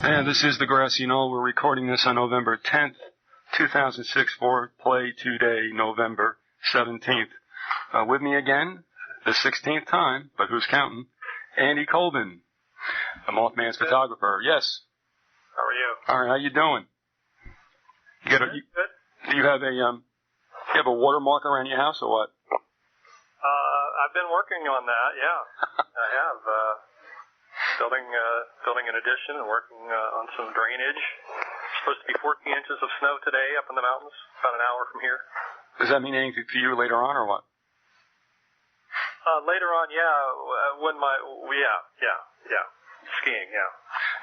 And this is the Grassy Knoll. We're recording this on November 10th, 2006 for play today, November 17th. With me again, the 16th time, but who's counting? Andy Colvin, the Mothman's photographer. Yes. How are you? All right. How you doing? Good. Do you have a watermark around your house or what? I've been working on that. Yeah, I have. Building an addition and working on some drainage. It's supposed to be 14 inches of snow today up in the mountains, about an hour from here. Does that mean anything to you later on or what? Later on, yeah. Skiing, yeah.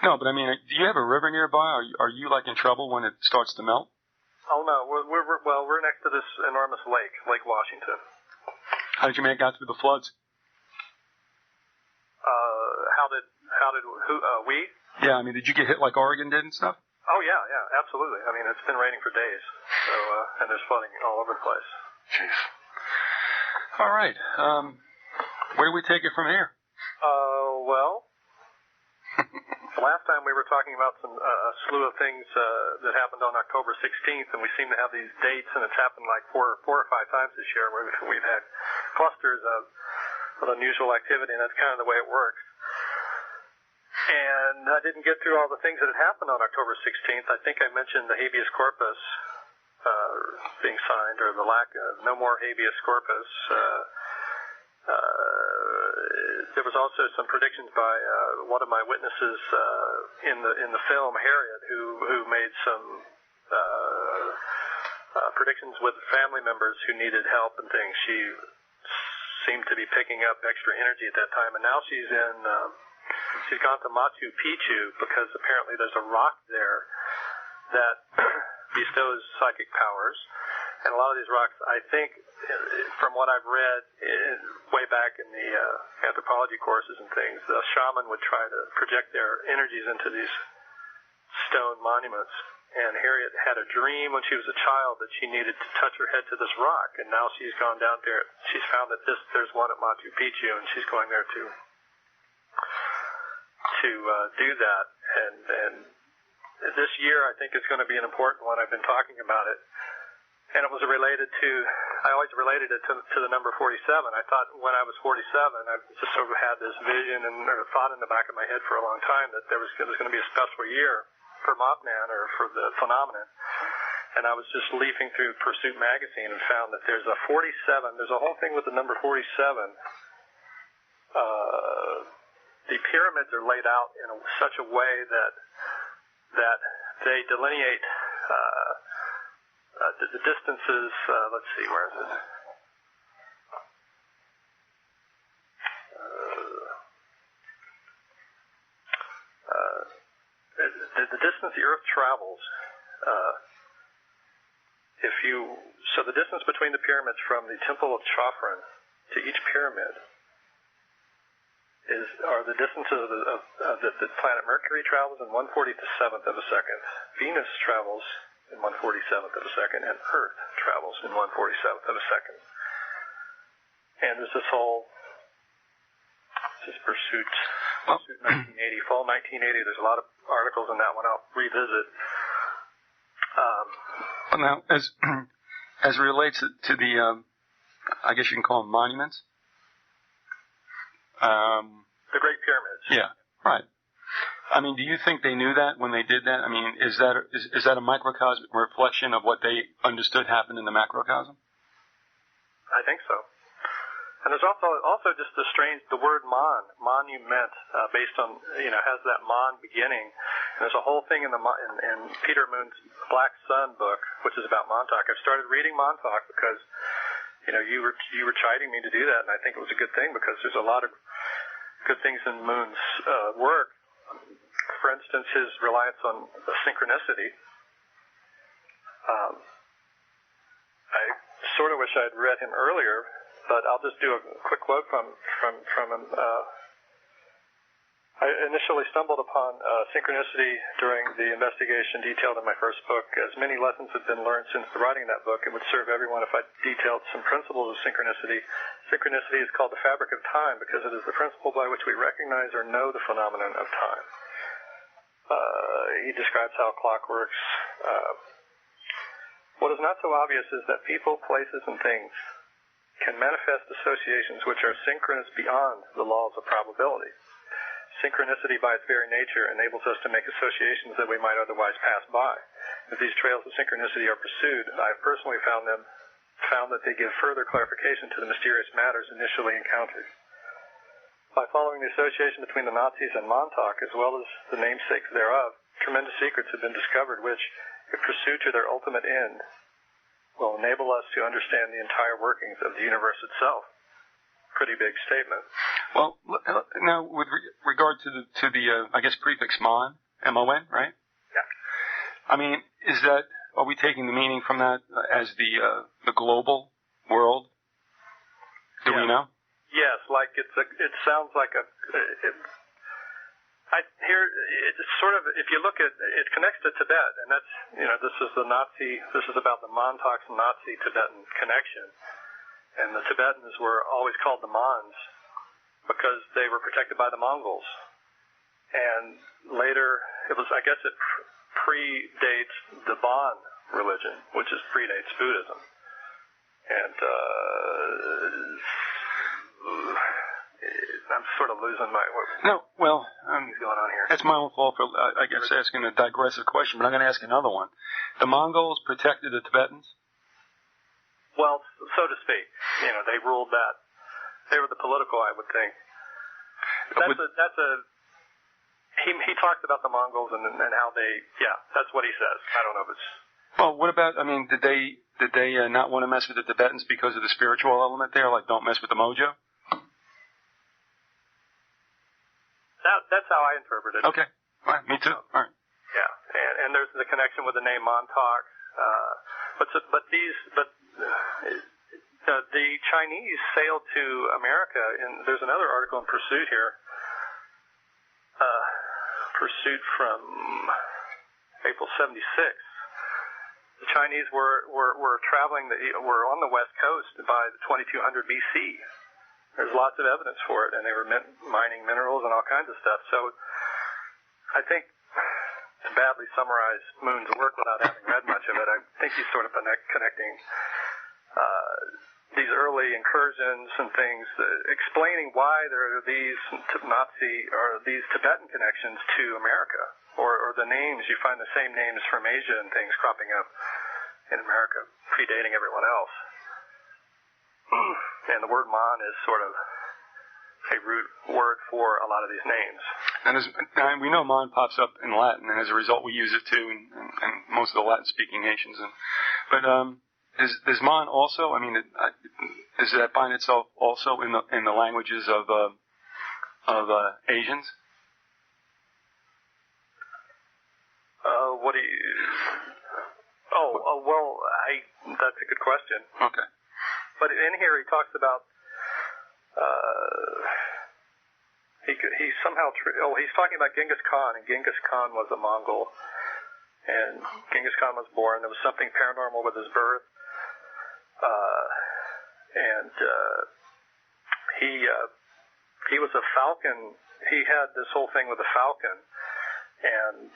No, but I mean, do you have a river nearby? Are you like in trouble when it starts to melt? Oh no, we're next to this enormous lake, Lake Washington. How did you make it out through the floods? We? Yeah, I mean, did you get hit like Oregon did and stuff? Oh yeah, absolutely. I mean, it's been raining for days, so and there's flooding all over the place. Jeez. All right. Where do we take it from here? Well, the last time we were talking about a slew of things that happened on October 16th, and we seem to have these dates, and it's happened like four or five times this year where we've had clusters of unusual activity, and that's kind of the way it works. And I didn't get through all the things that had happened on October 16th. I think I mentioned the habeas corpus being signed, or the lack of no more habeas corpus. There was also some predictions by one of my witnesses in the film, Harriet, who made some predictions with family members who needed help and things. She seemed to be picking up extra energy at that time, and now she's gone to Machu Picchu because apparently there's a rock there that bestows psychic powers. And a lot of these rocks, I think, from what I've read way back in the anthropology courses and things, the shaman would try to project their energies into these stone monuments. And Harriet had a dream when she was a child that she needed to touch her head to this rock. And now she's gone down there. She's found that there's one at Machu Picchu, and she's going there to do that. And this year, I think, is going to be an important one. I've been talking about it. And it was I always related it to the number 47. I thought when I was 47, I just sort of had this vision and thought in the back of my head for a long time that there was going to be a special year for Mothman, or for the phenomenon. And I was just leafing through Pursuit magazine and found that there's a 47. There's a whole thing with the number 47. The pyramids are laid out in such a way that they delineate the distances. Let's see, where is it? The distance the Earth travels. So the distance between the pyramids from the Temple of Chofron to each pyramid are the distances of the planet Mercury travels in 1/47th of a second. Venus travels in 1/47th of a second, and Earth travels in 1/47th of a second. And there's this Pursuit 1980, fall 1980. There's a lot of articles in that one. I'll revisit. Well, now, as it relates to the, I guess you can call them monuments. The Great Pyramids. Yeah, right. I mean, do you think they knew that when they did that? I mean, is that a microcosmic reflection of what they understood happened in the macrocosm? I think so. And there's also just the word monument, based on, has that mon beginning. And there's a whole thing in Peter Moon's Black Sun book, which is about Montauk. I've started reading Montauk because, you were chiding me to do that, and I think it was a good thing because there's a lot of good things in Moon's work. For instance, his reliance on synchronicity. I sort of wish I'd read him earlier, but I'll just do a quick quote from him. I initially stumbled upon synchronicity during the investigation detailed in my first book. As many lessons have been learned since the writing of that book, it would serve everyone if I detailed some principles of synchronicity. Synchronicity is called the fabric of time because it is the principle by which we recognize or know the phenomenon of time. He describes how clock works. What is not so obvious is that people, places, and things can manifest associations which are synchronous beyond the laws of probability. Synchronicity by its very nature enables us to make associations that we might otherwise pass by. If these trails of synchronicity are pursued, I have personally found that they give further clarification to the mysterious matters initially encountered. By following the association between the Nazis and Montauk, as well as the namesakes thereof, tremendous secrets have been discovered which, if pursued to their ultimate end, will enable us to understand the entire workings of the universe itself. Pretty big statement. Well, now with regard to the I guess prefix mon, M-O-N, right? Yeah. I mean, are we taking the meaning from that as the global world? Do we know? Yes, like it sounds like it's sort of, if you look at, it connects to Tibet, and that's, this is about the Montauk's Nazi-Tibetan connection. And the Tibetans were always called the Mons because they were protected by the Mongols. And later, it predates the Bon religion, which predates Buddhism. And, I'm sort of losing my... What's going on here? That's my own fault for, I guess, asking a digressive question, but I'm going to ask another one. The Mongols protected the Tibetans? Well, so to speak. They ruled that. They were the political, I would think. He talks about the Mongols and how they... Yeah, that's what he says. I don't know if it's... Well, what about, did they not want to mess with the Tibetans because of the spiritual element there? Like, don't mess with the mojo? That's how I interpret it. Okay. All right. Me too. All right. Yeah, and there's the connection with the name Montauk. The Chinese sailed to America, and there's another article in Pursuit here. Pursuit from April '76. The Chinese were traveling. Were on the west coast by the 2200 BC. There's lots of evidence for it, and they were mining minerals and all kinds of stuff. So I think, to badly summarize Moon's work without having read much of it, I think he's sort of connecting these early incursions and things, explaining why there are these these Tibetan connections to America, or the names. You find the same names from Asia and things cropping up in America, predating everyone else. And the word Mon is sort of a root word for a lot of these names. And we know Mon pops up in Latin, and as a result we use it too in most of the Latin-speaking nations. But does Mon also, does that find itself also in the languages of Asians? What do you... that's a good question. Okay. But in here he talks about he somehow he's talking about Genghis Khan, and Genghis Khan was a Mongol, and Genghis Khan was born. There was something paranormal with his birth, he was a falcon. He had this whole thing with a falcon, and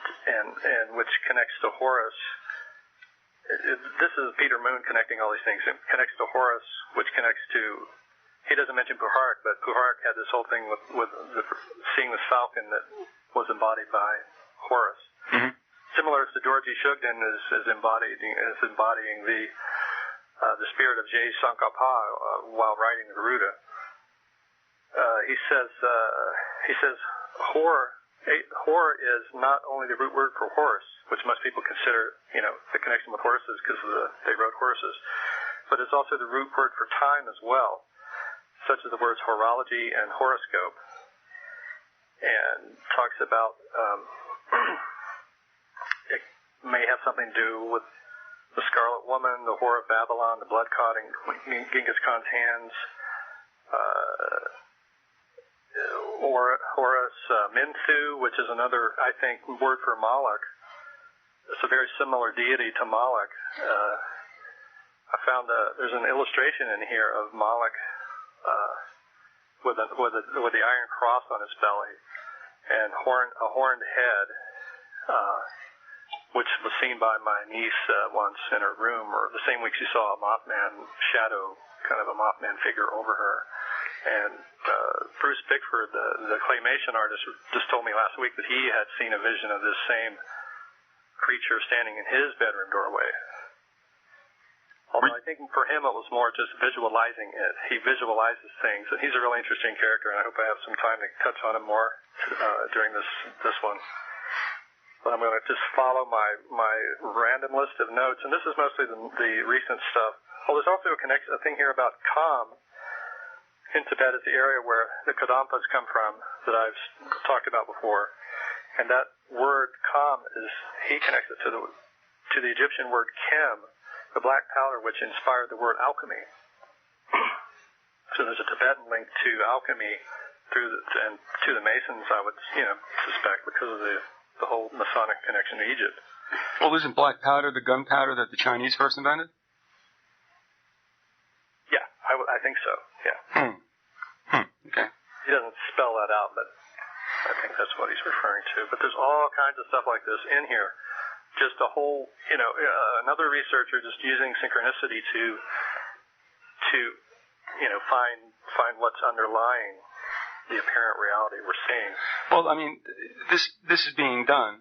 which connects to Horus. This is Peter Moon connecting all these things. It connects to Horus, which connects to... He doesn't mention Puhark, but Puhark had this whole thing with seeing this falcon that was embodied by Horus. Mm-hmm. Similar to Dorji Shugden is embodying the spirit of Jay Sankapa while writing the Garuda. He says Hor is not only the root word for horse, which most people consider, the connection with horses because they rode horses, but it's also the root word for time as well, such as the words horology and horoscope, and talks about it may have something to do with the Scarlet Woman, the Whore of Babylon, the blood clot in Genghis Khan's hands, Horus, Minsu, which is another, I think, word for Moloch. It's a very similar deity to Moloch. I found there's an illustration in here of Moloch with the iron cross on his belly and a horned head, which was seen by my niece once in her room, or the same week she saw a Mothman shadow, kind of a Mothman figure over her. And Bruce Bickford, the claymation artist, just told me last week that he had seen a vision of this same creature standing in his bedroom doorway. Although I think for him it was more just visualizing it. He visualizes things, and he's a really interesting character, and I hope I have some time to touch on him more during this one. But I'm going to just follow my random list of notes, and this is mostly the recent stuff. Well, there's also a thing here about Kam in Tibet. Is the area where the Kadampas come from that I've talked about before, and that word Kam he connects it to the Egyptian word Kem, the black powder which inspired the word alchemy. So there's a Tibetan link to alchemy and to the Masons, I would suspect, because of the whole Masonic connection to Egypt. Well, isn't black powder the gunpowder that the Chinese first invented? Yeah, I think so, yeah. Okay. He doesn't spell that out, but I think that's what he's referring to. But there's all kinds of stuff like this in here. Just a whole, another researcher just using synchronicity to find what's underlying the apparent reality we're seeing. Well, I mean, this is being done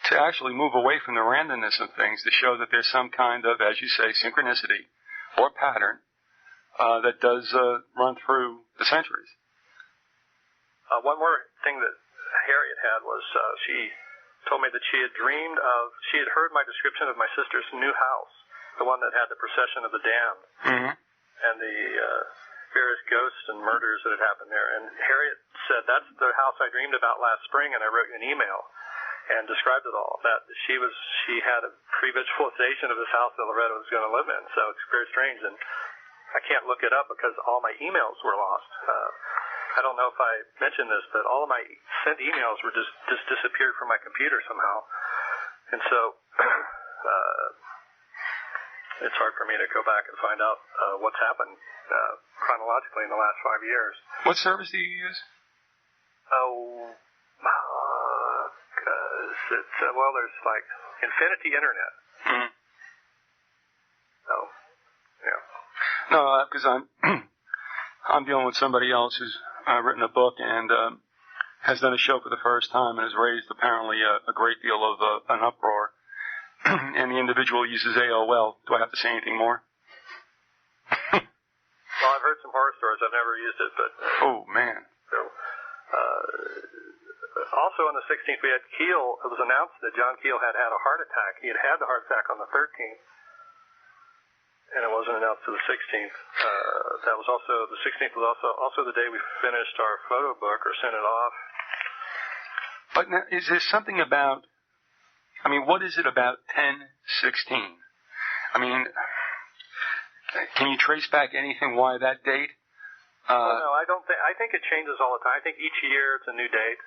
to actually move away from the randomness of things, to show that there's some kind of, as you say, synchronicity or pattern that does run through the centuries. One more thing that Harriet had was she told me that she had heard my description of my sister's new house, the one that had the procession of the damned, and the various ghosts and murders that had happened there. And Harriet said, that's the house I dreamed about last spring, and I wrote you an email and described it all. That she had a pre-visualization of this house that Loretta was going to live in. So it's very strange, and I can't look it up because all my emails were lost. I don't know if I mentioned this, but all of my sent emails were just disappeared from my computer somehow. And so it's hard for me to go back and find out what's happened chronologically in the last 5 years. What service do you use? There's like Infinity Internet. So, yeah. No, because I'm dealing with somebody else who's written a book and has done a show for the first time and has raised apparently a great deal of an uproar. And the individual uses AOL. Do I have to say anything more? Well, I've heard some horror stories. I've never used it, but... oh, man. So, also on the 16th, we had Keel. It was announced that John Keel had a heart attack. He had the heart attack on the 13th, and it wasn't announced to the 16th. That was also... The 16th was also the day we finished our photo book or sent it off. But now, is there something about... I mean, what is it about 10/16? I mean, can you trace back anything why that date? No, I don't think. I think it changes all the time. I think each year it's a new date.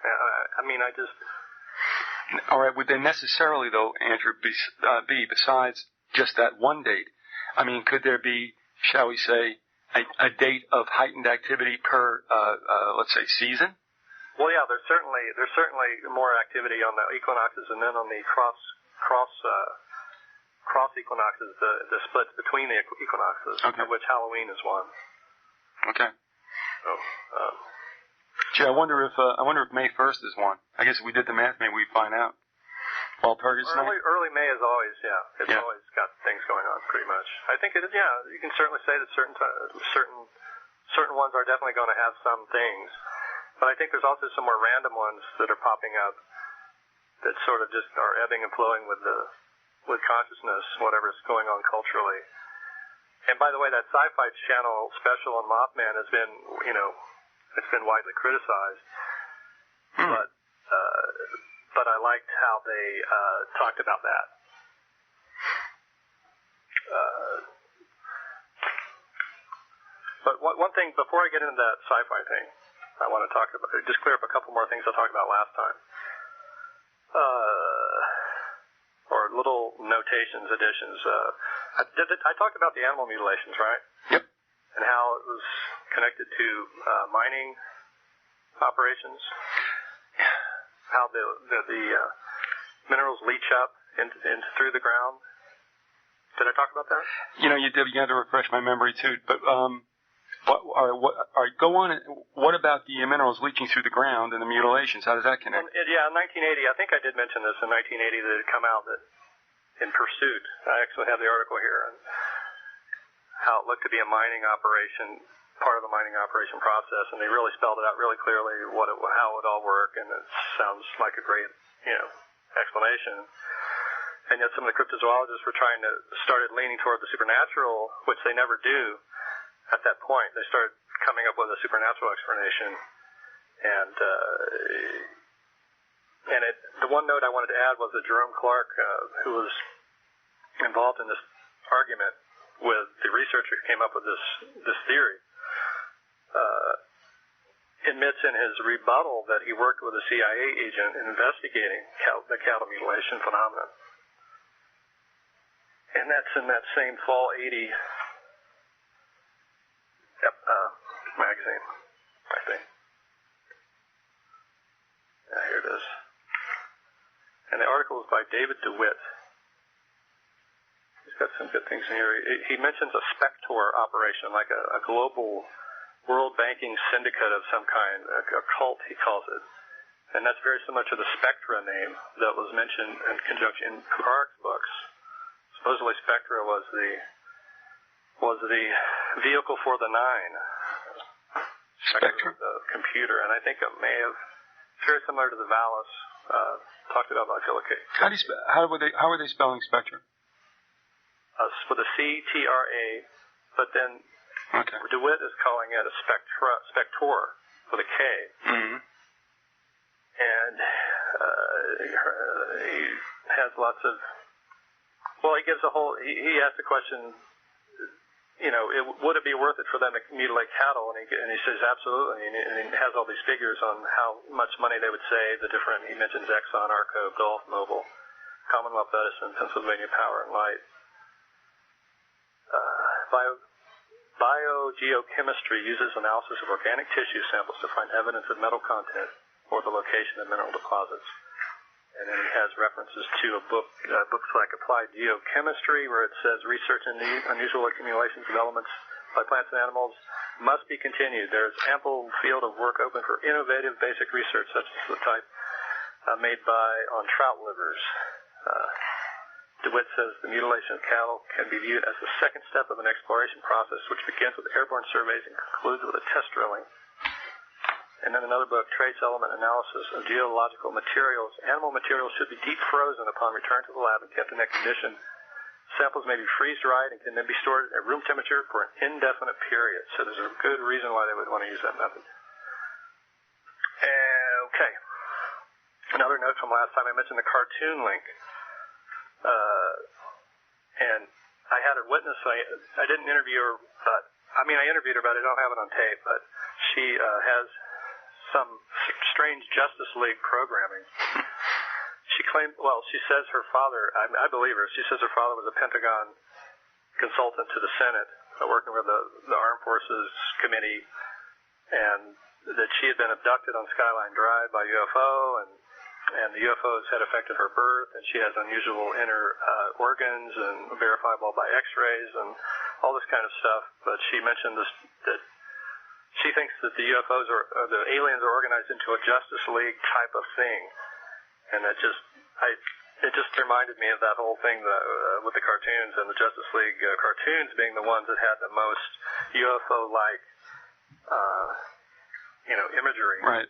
All right. Would there necessarily, though, Andrew, be besides just that one date? I mean, could there be, shall we say, a date of heightened activity per, let's say, season? Well, yeah, there's certainly more activity on the equinoxes, and then on the cross equinoxes, the splits between the equinoxes, okay, of which Halloween is one. Okay. So, gee, I wonder if May 1st is one. I guess if we did the math, maybe we'd find out. Walpurgis Night? Early May is always, it's always got things going on, pretty much. I think it is, you can certainly say that certain ones are definitely going to have some things. But I think there's also some more random ones that are popping up that sort of just are ebbing and flowing with consciousness, whatever's going on culturally. And by the way, that Sci-Fi Channel special on Mothman has been, it's been widely criticized. But I liked how they talked about that. But one thing, before I get into that sci-fi thing, I want to talk about, just clear up a couple more things I talked about last time. Or little notations, additions. I talked about the animal mutilations, right? Yep. And how it was connected to mining operations. How the minerals leach up into through the ground. Did I talk about that? You did. You had to refresh my memory too. But go on. What about the minerals leaching through the ground and the mutilations? How does that connect? Yeah, in 1980, I think I did mention this in 1980 that it had come out that in Pursuit, I actually have the article here, and how it looked to be a mining operation, part of the mining operation process, and they really spelled it out really clearly how it would all work, and it sounds like a great, explanation. And yet some of the cryptozoologists were started leaning toward the supernatural, which they never do at that point. They started coming up with a supernatural explanation. And the one note I wanted to add was that Jerome Clark, who was involved in this argument with the researcher who came up with this theory, admits in his rebuttal that he worked with a CIA agent in investigating the cattle mutilation phenomenon. And that's in that same Fall 80 magazine, I think. Yeah, here it is. And the article is by David DeWitt. He's got some good things in here. He mentions a Spector operation, like a global world banking syndicate of some kind, a cult, he calls it. And that's very similar to the Spectra name that was mentioned in conjunction in Clark's books. Supposedly Spectra was the vehicle for the Nine. Spectra, the computer, and I think it may have very similar to the Valis talked about by Philip K. How are they spelling Spectra? With a C-T-R-A, but then DeWitt is calling it a Spector with a K. Mm-hmm. And he has lots of. Well, he gives a whole. He asks the question. Would it be worth it for them to mutilate cattle? And he says absolutely. And he has all these figures on how much money they would save. He mentions Exxon, Arco, Gulf, Mobil, Commonwealth Edison, Pennsylvania Power and Light. Biogeochemistry uses analysis of organic tissue samples to find evidence of metal content or the location of mineral deposits. And then he has references to books like Applied Geochemistry, where it says research into unusual accumulations of elements by plants and animals must be continued. There is ample field of work open for innovative basic research, such as the type made on trout livers. DeWitt says the mutilation of cattle can be viewed as the second step of an exploration process, which begins with airborne surveys and concludes with a test drilling. And then another book, Trace Element Analysis of Geological Materials. Animal materials should be deep frozen upon return to the lab and kept in that condition. Samples may be freeze-dried and can then be stored at room temperature for an indefinite period. So there's a good reason why they would want to use that method. Okay. Another note from last time, I mentioned the cartoon link. And I had her witness, I didn't interview her, but, I interviewed her, but I don't have it on tape, but she has some strange Justice League programming. She says her father, I believe her, she says her father was a Pentagon consultant to the Senate, working with the Armed Forces Committee, and that she had been abducted on Skyline Drive by UFO, and the UFOs had affected her birth, and she has unusual inner organs and verifiable by X-rays and all this kind of stuff. But she mentioned that she thinks that the UFOs the aliens are organized into a Justice League type of thing, and it just reminded me of that whole thing with the cartoons and the Justice League cartoons being the ones that had the most UFO-like, imagery. Right.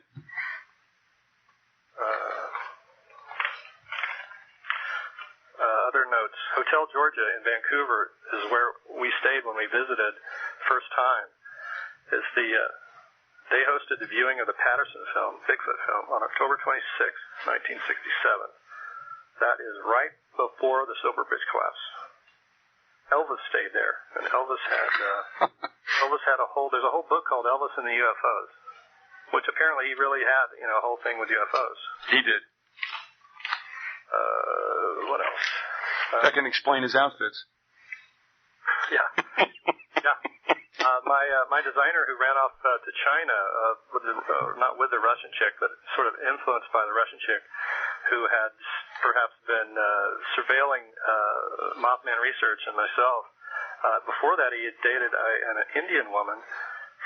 Other notes. Hotel Georgia in Vancouver is where we stayed when we visited first time. They hosted the viewing of the Patterson film, Bigfoot film, on October 26, 1967. That is right before the Silver Bridge collapse. Elvis stayed there, and Elvis had there's a whole book called Elvis and the UFOs, which apparently he really had, a whole thing with UFOs. He did. What else? That can explain his outfits. Yeah. Yeah. My designer who ran off to China, not with the Russian chick, but sort of influenced by the Russian chick, who had perhaps been surveilling Mothman research and myself. Before that, he had dated an Indian woman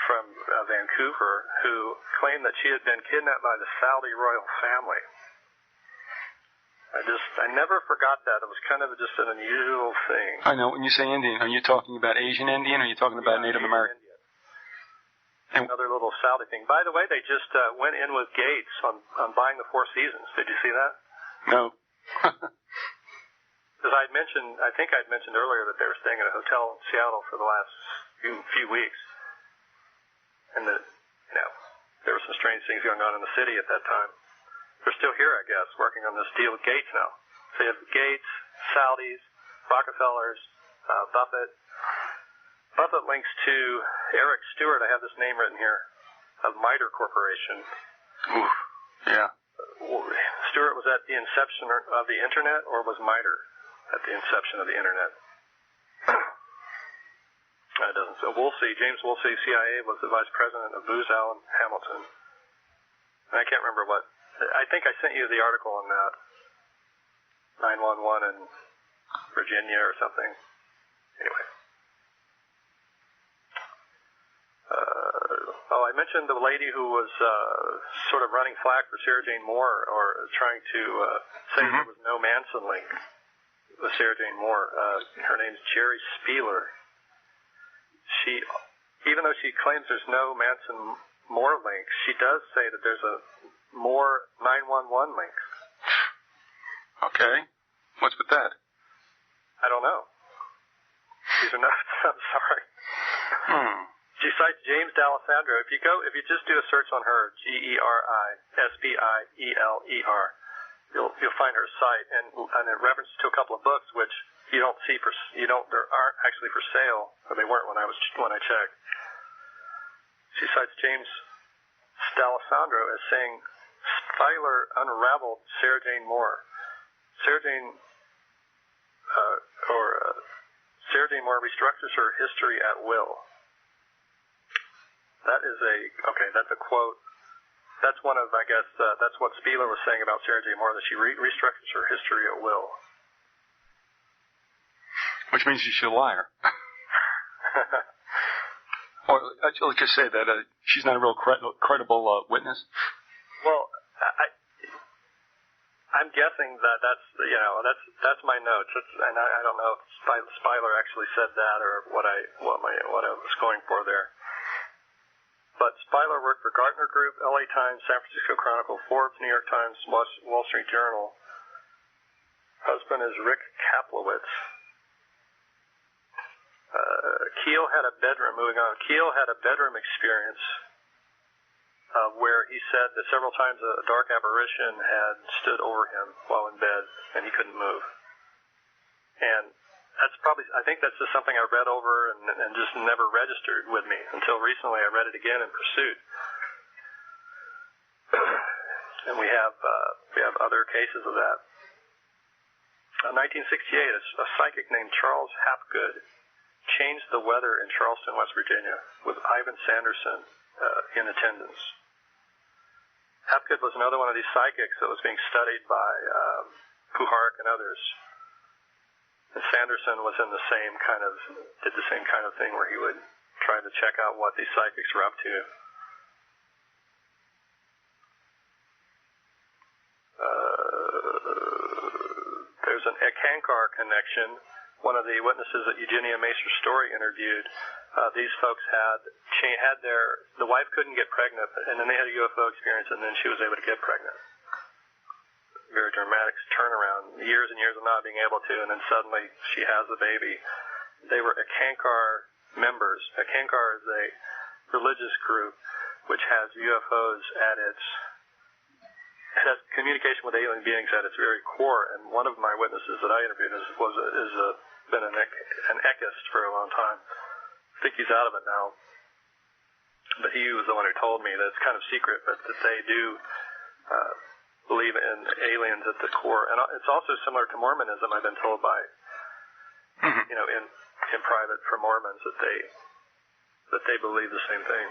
from Vancouver who claimed that she had been kidnapped by the Saudi royal family. I never forgot that. It was kind of just an unusual thing. I know. When you say Indian, are you talking about Asian Indian, or are you talking about Native American? Another little Saudi thing. By the way, they just went in with Gates on buying the Four Seasons. Did you see that? No. Because I think I'd mentioned earlier that they were staying at a hotel in Seattle for the last few weeks. And there were some strange things going on in the city at that time. They're still here, I guess, working on this deal with Gates now. So you have Gates, Saudis, Rockefellers, Buffett. Buffett links to Eric Stewart. I have this name written here, of MITRE Corporation. Oof. Yeah. Stewart was at the inception of the Internet, or was MITRE at the inception of the Internet? James Woolsey, CIA, was the vice president of Booz Allen Hamilton. And I can't remember what. I think I sent you the article on that. 911 in Virginia or something. Anyway. I mentioned the lady who was sort of running flack for Sarah Jane Moore, or trying to say there was no Manson link with Sarah Jane Moore. Her name's Jerry Spieler. Even though she claims there's no Manson Moore link, she does say that there's a Moore 911 link. Okay. What's with that? I don't know. These are nuts. I'm sorry. She cites James D'Alessandro. If you just do a search on her, GERISPIELER, you'll find her site, and in reference to a couple of books which they aren't actually for sale, or they weren't when I checked. She cites James D'Alessandro as saying Spieler unraveled Sarah Jane Moore. Sarah Jane Moore restructures her history at will. That's a quote. That's one of, I guess, that's what Spieler was saying about Sarah Jane Moore, that she restructures her history at will. Which means she's a liar. Or let's just say that she's not a real credible witness. Well, I'm guessing that's my notes. And I don't know if Spieler actually said that or what I was going for there. But Spieler worked for Gartner Group, LA Times, San Francisco Chronicle, Forbes, New York Times, Wall Street Journal. Husband is Rick Kaplowitz. Keel had a bedroom experience where he said that several times a dark apparition had stood over him while in bed and he couldn't move. And I think that's just something I read over and just never registered with me until recently. I read it again in Pursuit. And we have other cases of that. In 1968, a psychic named Charles Hapgood changed the weather in Charleston, West Virginia, with Ivan Sanderson in attendance. Hapgood was another one of these psychics that was being studied by Puharich and others. And Sanderson was did the same kind of thing where he would try to check out what these psychics were up to. There's an Ekankar connection. One of the witnesses that Eugenia Macer's story interviewed, these folks the wife couldn't get pregnant, and then they had a UFO experience, and then she was able to get pregnant. Very dramatic turnaround, years and years of not being able to, and then suddenly she has a baby. They were Ekankar members. Ekankar is a religious group which has UFOs it has communication with alien beings at its very core. And one of my witnesses that I interviewed been an ekist for a long time. I think he's out of it now. But he was the one who told me that it's kind of secret, but that they do believe in aliens at the core. And it's also similar to Mormonism, I've been told by, in private for Mormons, that they believe the same thing.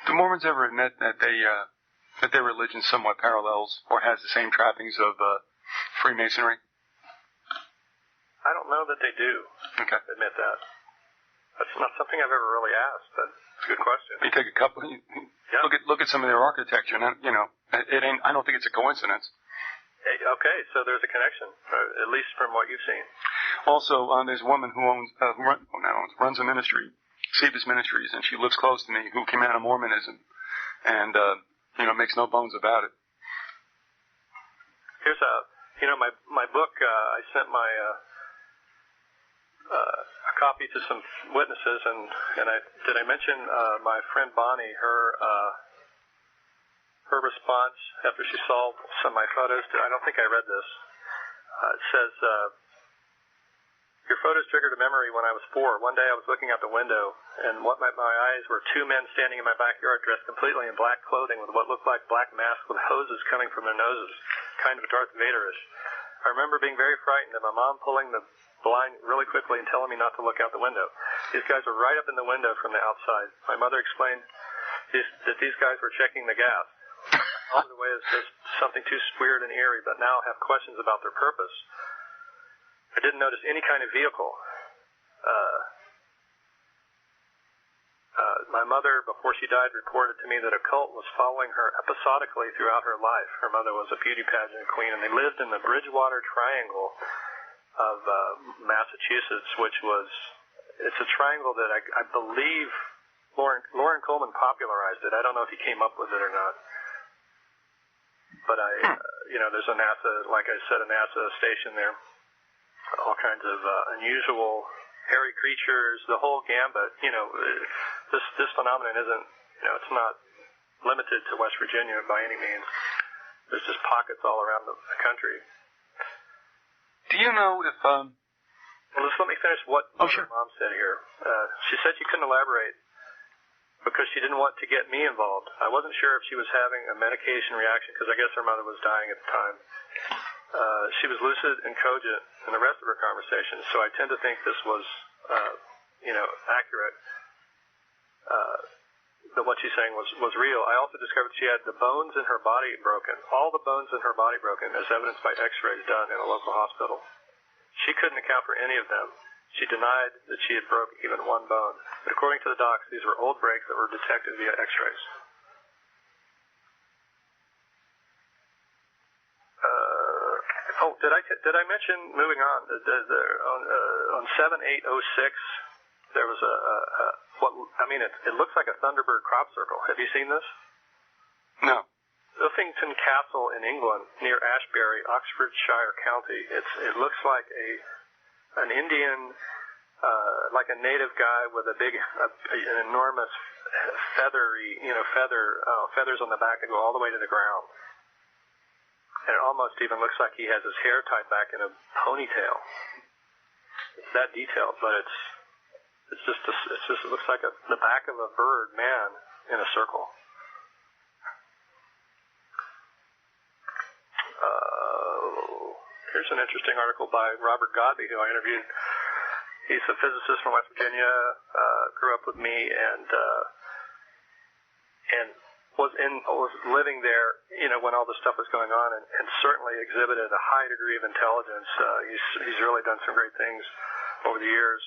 Do Mormons ever admit that their religion somewhat parallels or has the same trappings of Freemasonry? I don't know that they do. Okay. Admit that. That's not something I've ever really asked, but it's a good question. You take a couple. Look at some of their architecture, and it ain't. I don't think it's a coincidence. Okay, so there's a connection, at least from what you've seen. Also, there's a woman who runs a ministry, Cephas Ministries, and she lives close to me, who came out of Mormonism, and makes no bones about it. Here's my book. I sent my a copy to some witnesses, and did I mention my friend Bonnie, her response after she saw some of my photos? I don't think I read this. It says, your photos triggered a memory when I was 4. One day I was looking out the window, and what met my eyes were 2 men standing in my backyard dressed completely in black clothing with what looked like black masks with hoses coming from their noses, kind of Darth Vader-ish. I remember being very frightened and my mom pulling the blind really quickly and telling me not to look out the window. These guys were right up in the window from the outside. My mother explained that these guys were checking the gas. All the way is just something too weird and eerie, but now I have questions about their purpose. I didn't notice any kind of vehicle. My mother, before she died, reported to me that a cult was following her episodically throughout her life. Her mother was a beauty pageant queen, and they lived in the Bridgewater Triangle of Massachusetts, it's a triangle that I believe Loren Coleman popularized it. I don't know if he came up with it or not. But there's a NASA, like I said, a NASA station there. All kinds of unusual hairy creatures, the whole gambit. This phenomenon isn't, it's not limited to West Virginia by any means. There's just pockets all around the country. Do you know if... Well, just let me finish what sure. Mom said here. She said she couldn't elaborate because she didn't want to get me involved. I wasn't sure if she was having a medication reaction because I guess her mother was dying at the time. She was lucid and cogent in the rest of her conversation, so I tend to think this was, accurate. That what she's saying was real. I also discovered she had the bones in her body broken, all the bones in her body broken, as evidenced by x-rays done in a local hospital. She couldn't account for any of them. She denied that she had broken even one bone. But according to the docs, these were old breaks that were detected via x-rays. Did I mention, moving on, on 7806, there was it looks like a Thunderbird crop circle. Have you seen this? No. Uffington Castle in England, near Ashbury, Oxfordshire County. It looks like an Indian, like a native guy with an enormous feathers on the back that go all the way to the ground. And it almost even looks like he has his hair tied back in a ponytail. It's that detailed, but it looks like the back of a bird man in a circle. Here's an interesting article by Robert Godby, who I interviewed. He's a physicist from West Virginia, grew up with me, and was living there, when all this stuff was going on, and certainly exhibited a high degree of intelligence. He's really done some great things over the years.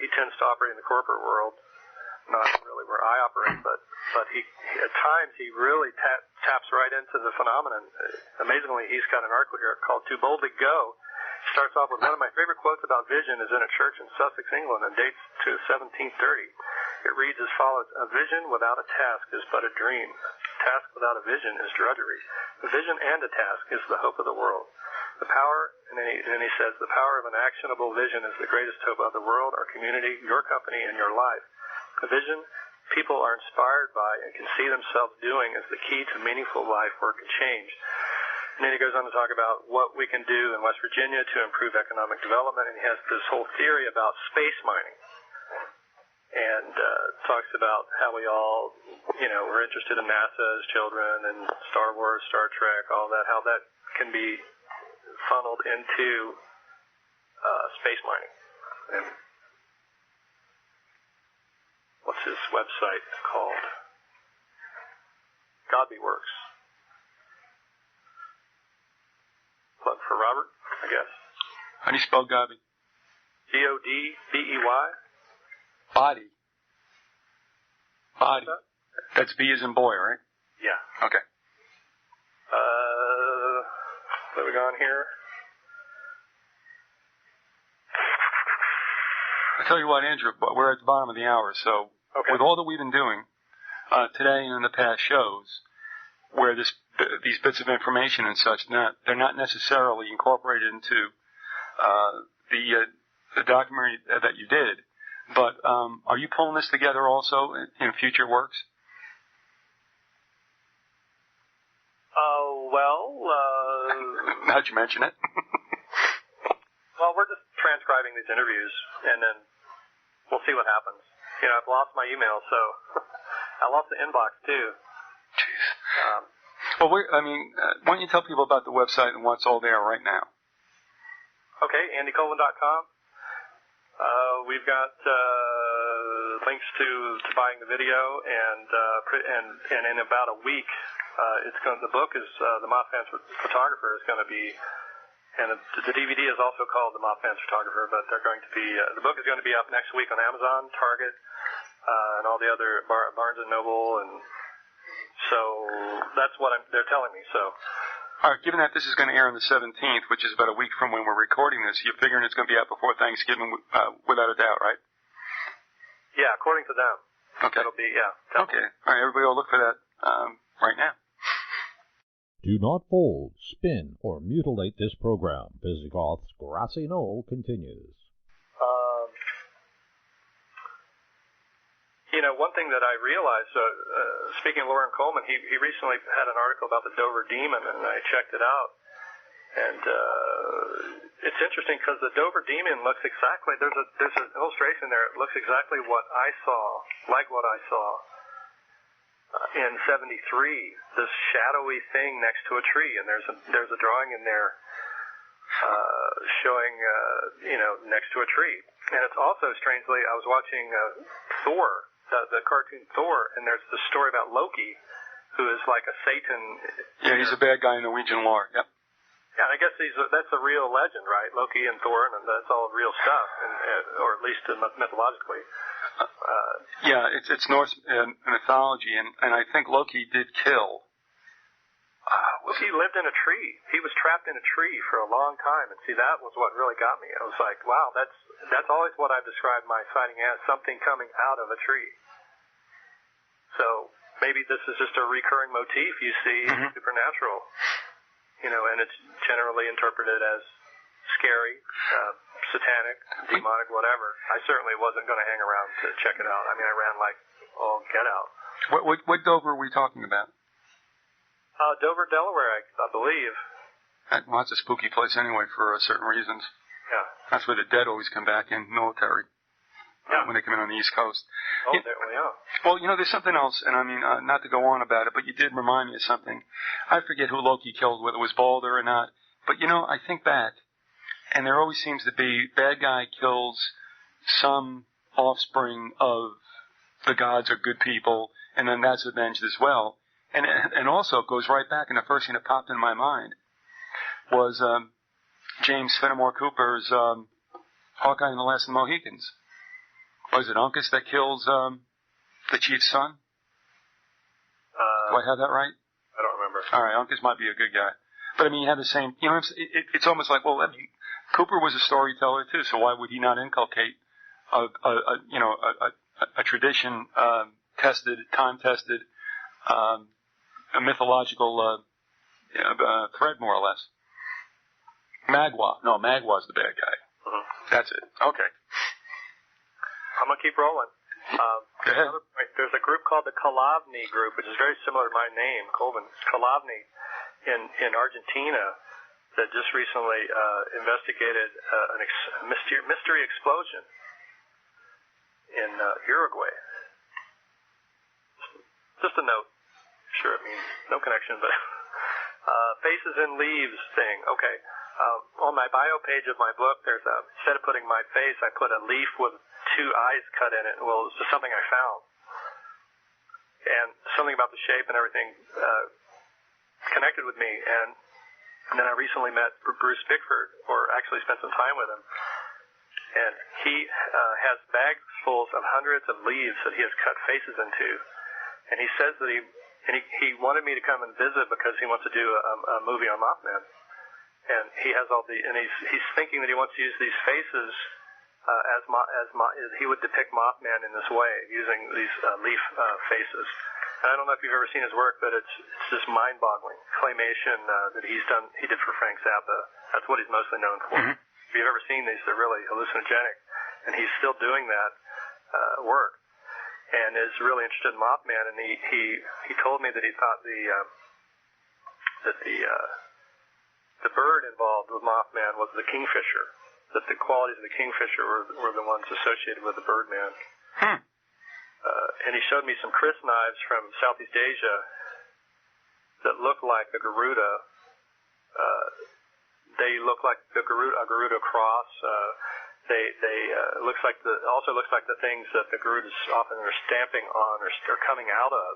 He tends to operate in the corporate world, not really where I operate, but he at times he really taps right into the phenomenon. Amazingly, he's got an article here called "To Boldly Go." Starts off with one of my favorite quotes about vision is in a church in Sussex, England, and dates to 1730. It reads as follows: "A vision without a task is but a dream. A task without a vision is drudgery. A vision and a task is the hope of the world. The power," and then he says, "the power of an actionable vision is the greatest hope of the world, our community, your company, and your life. A vision people are inspired by and can see themselves doing is the key to meaningful life, work, and change." And then he goes on to talk about what we can do in West Virginia to improve economic development, and he has this whole theory about space mining. And talks about how we all, were interested in NASA as children and Star Wars, Star Trek, all that, how that can be funneled into space mining. And what's his website called? Godby Works. plug for Robert, I guess. How do you spell Gobby? Godbey. Body. Body. That's B as in boy, right? Yeah. Okay. What have we got here? I tell you what, Andrew, we're at the bottom of the hour, so with all that we've been doing today and in the past shows, where these bits of information and such, they're not necessarily incorporated into the documentary that you did, but are you pulling this together also in future works? How'd you mention it? Well, we're just transcribing these interviews, and then we'll see what happens. You know, I've lost my email, so I lost the inbox too. Jeez. Well, why don't you tell people about the website and what's all there right now? Okay, andycolvin.com. We've got links to buying the video, and in about a week, the book is The Mothman Photographer is going to be, and the DVD is also called The Mothman Photographer, but they're going to be the book is going to be up next week on Amazon, Target, and all the other Barnes and Noble, and so that's what they're telling me. So. All right, given that this is going to air on the 17th, which is about a week from when we're recording this, you're figuring it's going to be out before Thanksgiving without a doubt, right? Yeah, according to them. Okay. It'll be, yeah. Definitely. Okay. All right, everybody will look for that right now. Do not fold, spin, or mutilate this program. Vyzygoth's Grassy Knoll continues. You know, one thing that I realized, speaking of Lauren Coleman, he recently had an article about the Dover Demon, and I checked it out. And it's interesting because the Dover Demon looks exactly, there's an illustration there, it looks exactly what I saw, like what I saw in 73, this shadowy thing next to a tree, and there's a drawing in there showing, next to a tree. And it's also, strangely, I was watching Thor, the cartoon Thor, and there's the story about Loki, who is like a Satan. Yeah, he's a bad guy in Norwegian lore. Yep. Yeah, and I guess that's a real legend, right? Loki and Thor, and that's all real stuff, or at least mythologically. Yeah, it's Norse mythology, and I think Loki did kill. Loki lived in a tree. He was trapped in a tree for a long time, and see, that was what really got me. I was like, wow, that's always what I've described my sighting as, something coming out of a tree. So maybe this is just a recurring motif you see in supernatural, and it's generally interpreted as scary, satanic, demonic, whatever. I certainly wasn't going to hang around to check it out. I mean, I ran like, oh, get out. What Dover are we talking about? Dover, Delaware, I believe. Well, that's a spooky place anyway for certain reasons. Yeah. That's where the dead always come back in, military, when they come in on the East Coast. Oh, certainly, yeah. Well, there's something else, and I mean, not to go on about it, but you did remind me of something. I forget who Loki killed, whether it was Balder or not, but I think back, and there always seems to be, bad guy kills some offspring of the gods or good people, and then that's avenged as well. And also it goes right back, and the first thing that popped in my mind was James Fenimore Cooper's Hawkeye and the Last of the Mohicans. Was it Uncas that kills the chief's son? Do I have that right? I don't remember. All right, Uncas might be a good guy. But I mean, you have the same, it's almost like, well, Cooper was a storyteller too, so why would he not inculcate a tradition, time-tested, a mythological thread, more or less. Magwa's the bad guy. That's it. Okay. I'm going to keep rolling. Go ahead. There's a group called the Kalavni Group, which is very similar to my name, Colvin. Kalavni in Argentina that just recently investigated a mystery explosion in Uruguay. Just a note. Sure, it means no connection, but faces and leaves thing. Okay. On my bio page of my book, there's instead of putting my face, I put a leaf with 2 eyes cut in it. Well, it's just something I found. And something about the shape and everything connected with me. And And then I recently met Bruce Bickford, or actually spent some time with him. And he has bags full of hundreds of leaves that he has cut faces into. And he says that he wanted me to come and visit because he wants to do a movie on Mothman. And he has he's thinking that he wants to use these faces as he would depict Mothman in this way, using these leaf faces. And I don't know if you've ever seen his work, but it's just mind-boggling. Claymation that he did for Frank Zappa. That's what he's mostly known for. Mm-hmm. If you've ever seen these, they're really hallucinogenic. And he's still doing that work, and is really interested in Mothman. And he told me that he thought the bird involved with Mothman was the kingfisher. That the qualities of the kingfisher were the ones associated with the Birdman. And he showed me some Chris knives from Southeast Asia that look like a Garuda. They look like a Garuda cross. They also looks like the things that the Garudas often are stamping on or coming out of.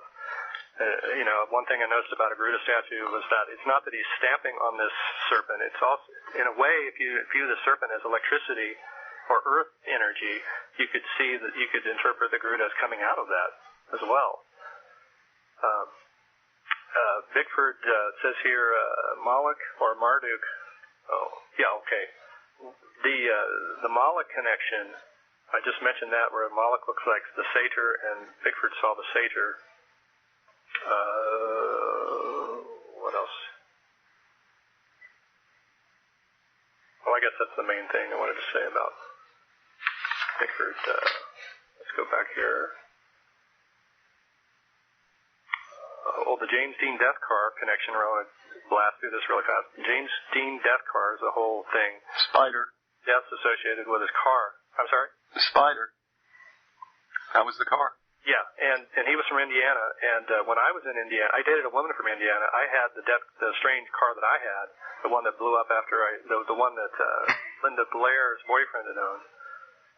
One thing I noticed about a Garuda statue was that it's not that he's stamping on this serpent. It's also, in a way, if you view the serpent as electricity or earth energy, you could see that you could interpret the Garuda as coming out of that as well. Bickford says here, Moloch or Marduk. Oh, yeah, okay. The Moloch connection, I just mentioned that, where Moloch looks like the satyr, and Bickford saw the satyr. What else? Well, I guess that's the main thing I wanted to say about Bickford. Let's go back here. The James Dean Death Car connection. I want to blast through this really fast. James Dean Death Car is a whole thing. Spider. Deaths associated with his car. I'm sorry? The Spider. That was the car. Yeah, and he was from Indiana, and when I was in Indiana, I dated a woman from Indiana. I had the strange car that I had, the one that blew up after the one that Linda Blair's boyfriend had owned.